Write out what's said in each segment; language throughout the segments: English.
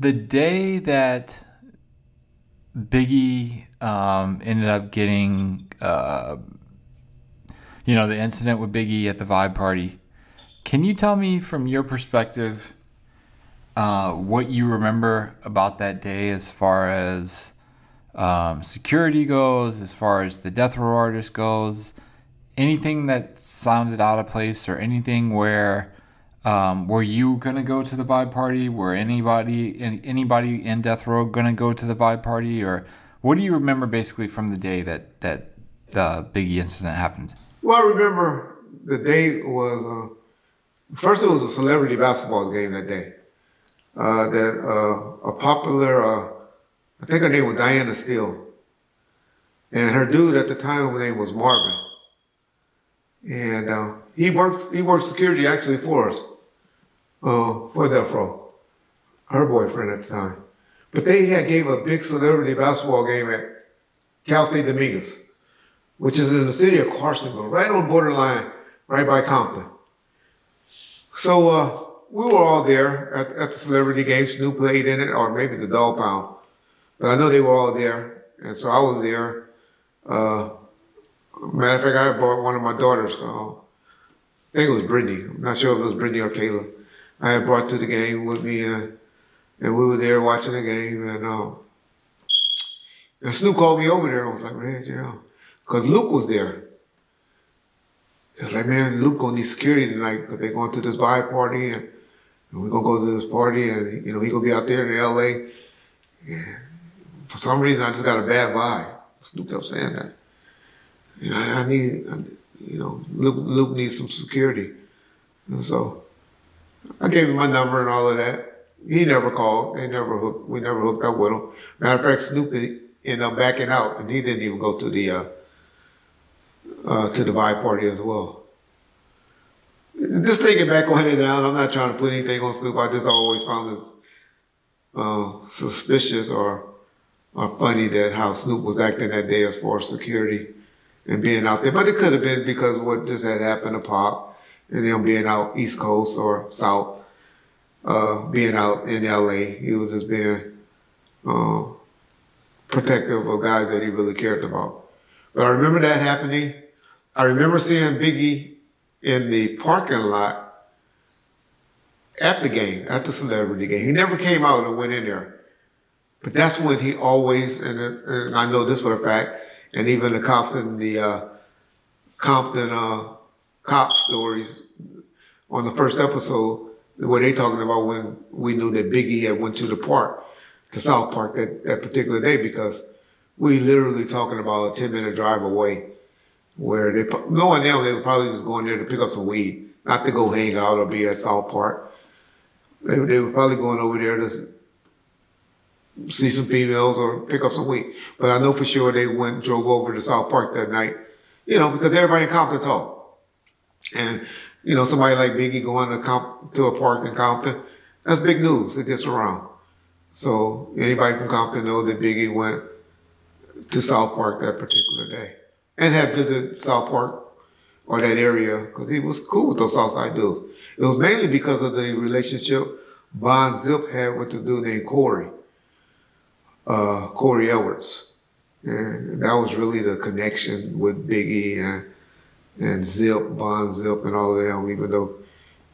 the day that Biggie ended up getting, the incident with Biggie at the Vibe Party, can you tell me from your perspective what you remember about that day as far as security goes, as far as the death row artist goes, anything that sounded out of place or anything where were you gonna go to the Vibe Party? Were anybody in death row gonna go to the Vibe Party? Or what do you remember basically from the day that the Biggie incident happened? Well, I remember the day was first it was a celebrity basketball game that day. That a popular, I think her name was Diana Steele, and her dude at the time his name was Marvin, and he worked security actually for us, for Death Row, her boyfriend at the time. But they had gave a big celebrity basketball game at Cal State Dominguez, which is in the city of Carsonville, right on borderline, right by Compton. So we were all there at the celebrity game. Snoop played in it, or maybe the Dog Pound. But I know they were all there, and so I was there. Matter of fact, I brought one of my daughters. I think it was Brittany. I'm not sure if it was Brittany or Kayla. I had brought to the game with me, and we were there watching the game. And Snoop called me over there. I was like, Reg, because Luke was there. He was like, man, Luke gonna need security tonight because they're going to this vibe party, and we're gonna go to this party, and he gonna be out there in LA. And for some reason, I just got a bad vibe. Snoop kept saying that. Luke needs some security. And so I gave him my number and all of that. He never called. We never hooked up with him. Matter of fact, Snoop ended up backing out, and he didn't even go to the vibe party as well. Just thinking back on it now, I'm not trying to put anything on Snoop. I just always found this suspicious or funny that how Snoop was acting that day as far as security and being out there. But it could have been because of what just had happened to Pop and him being out East Coast or South, being out in LA. He was just being protective of guys that he really cared about. But I remember that happening. I remember seeing Biggie in the parking lot at the game, at the celebrity game. He never came out and went in there. But that's when he always, and I know this for a fact, and even the cops in the Compton cop stories on the first episode, where they talking about when we knew that Biggie had went to the park, to South Park that particular day, because we literally talking about a 10-minute drive away, where knowing them, they were probably just going there to pick up some weed, not to go hang out or be at South Park. They were probably going over there to see some females or pick up some weed. But I know for sure they drove over to South Park that night, because everybody in Compton talked. And, somebody like Biggie going to a park in Compton, that's big news. It gets around. So anybody from Compton know that Biggie went to South Park that particular day and had visited South Park or that area because he was cool with those Southside dudes. It was mainly because of the relationship Von Zip had with this dude named Corey Edwards. And that was really the connection with Biggie and Zip, Von Zip, and all of them, even though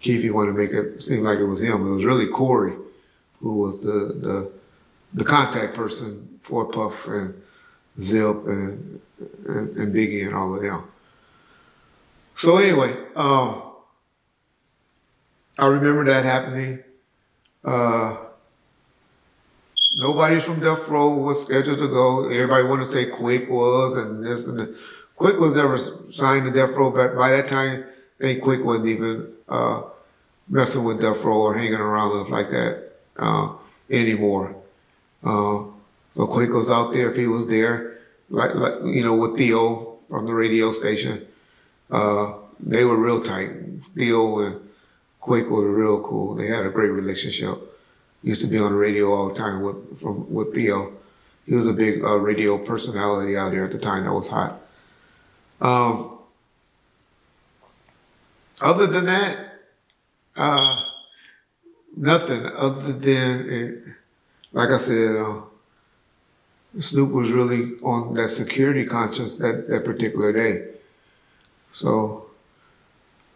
Keefy wanted to make it seem like it was him. It was really Corey who was the contact person for Puff and Zip and Biggie and all of them. So anyway, I remember that happening. Nobody from Death Row was scheduled to go. Everybody wanted to say Quick was and this and that. Quick was never signed to Death Row, but by that time, I think Quick wasn't even messing with Death Row or hanging around us like that anymore. So Quick was out there if he was there, like with Theo from the radio station. They were real tight. Theo and Quick were real cool. They had a great relationship. Used to be on the radio all the time with Theo. He was a big radio personality out there at the time that was hot. Other than that, nothing other than like I said, Snoop was really on that security conscious that particular day. So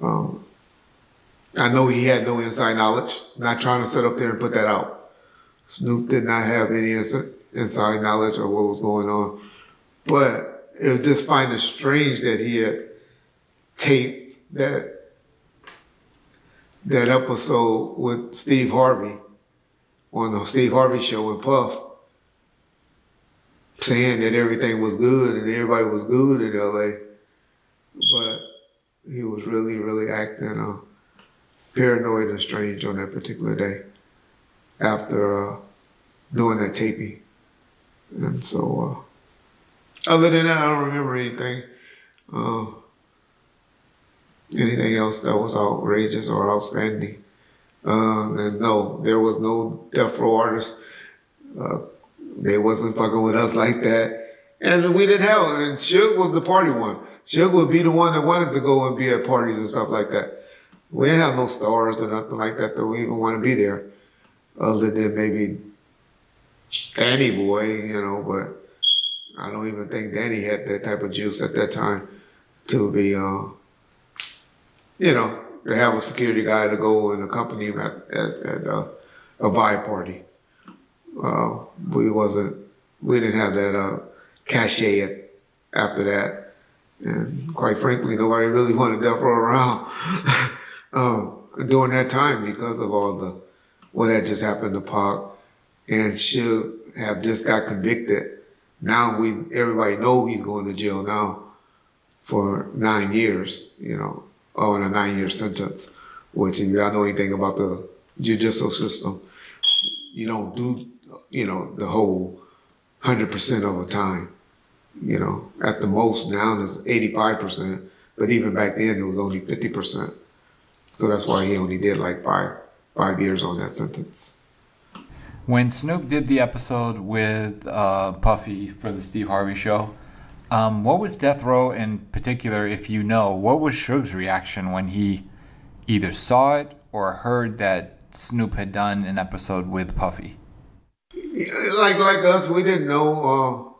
I know he had no inside knowledge. Not trying to sit up there and put that out. Snoop did not have any inside knowledge of what was going on. But it was just finding strange that he had taped that episode with Steve Harvey on the Steve Harvey show with Puff, saying that everything was good and everybody was good in LA. But he was really, really acting paranoid and strange on that particular day after doing that taping. And so, other than that, I don't remember anything else that was outrageous or outstanding. And no, there was no death row artist. They wasn't fucking with us like that. And we didn't have, and Suge was the party one. Suge would be the one that wanted to go and be at parties and stuff like that. We didn't have no stars or nothing like that we even want to be there, other than maybe Danny Boy, but I don't even think Danny had that type of juice at that time to be, to have a security guy to go and accompany him at a vibe party. We didn't have that cachet after that. And quite frankly, nobody really wanted Death Row around during that time because of what had just happened to Pac. And Suge have just got convicted. Now everybody know he's going to jail now for 9 years, on a 9-year sentence, which if y'all know anything about the judicial system, you don't do, the whole 100% of the time. At the most now it's 85%, but even back then it was only 50%. So that's why he only did like five years on that sentence. When Snoop did the episode with Puffy for the Steve Harvey show, what was Death Row in particular, if you know, what was Suge's reaction when he either saw it or heard that Snoop had done an episode with Puffy? Like us, we didn't know,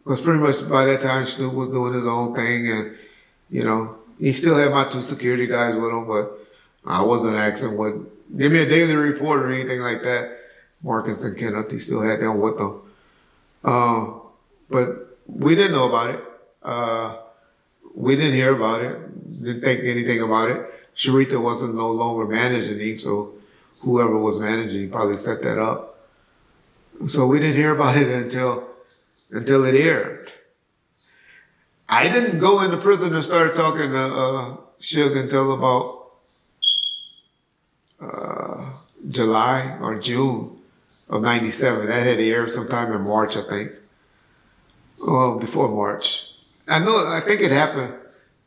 because pretty much by that time Snoop was doing his own thing, and he still had my 2 security guys with him, but I wasn't asking give me a daily report or anything like that. Marcus and Kenneth, he still had them with them. But we didn't know about it. We didn't hear about it. Didn't think anything about it. Sharita wasn't no longer managing him, so whoever was managing probably set that up. So we didn't hear about it until it aired. I didn't go into prison and start talking to Suge until about July or June of '97. That had aired sometime in March, I think. Well, before March. I think it happened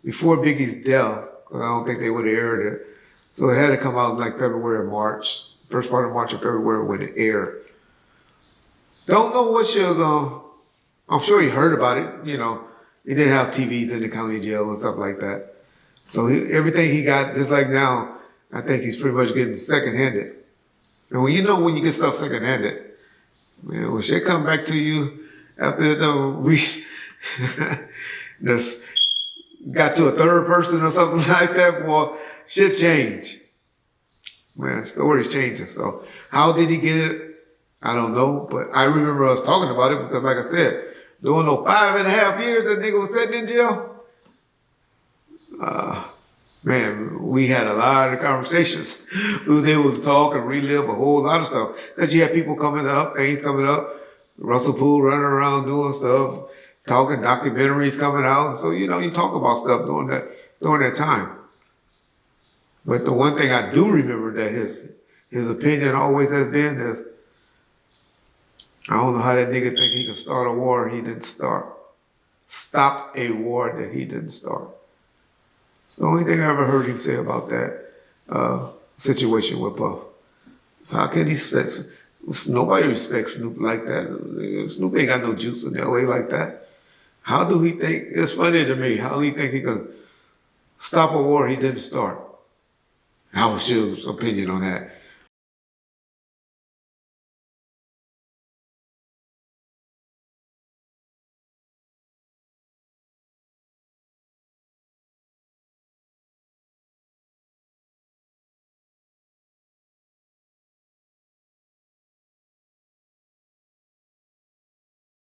before Biggie's death, because I don't think they would have aired it. So it had to come out like February or March, first part of March or February when it aired. Don't know what Suge, I'm sure he heard about it, He didn't have TVs in the county jail and stuff like that. So everything he got, just like now, I think he's pretty much getting second-handed. And when you get stuff second-handed, man, when shit come back to you after just got to a third person or something like that, boy, shit change. Man, stories changing. So how did he get it? I don't know, but I remember us talking about it because, like I said, during those 5.5 years that nigga was sitting in jail, man, we had a lot of conversations. We was able to talk and relive a whole lot of stuff. Because you had people things coming up, Russell Poole running around doing stuff, talking, documentaries coming out. And so, you talk about stuff during that time. But the one thing I do remember that his opinion always has been is, I don't know how that nigga think he can start a war he didn't start. Stop a war that he didn't start. It's the only thing I ever heard him say about that situation with Puff. So how can he nobody respects Snoop like that. Snoop ain't got no juice in LA like that. How do he think, it's funny to me, how do he think he can stop a war he didn't start? How was Suge's opinion on that?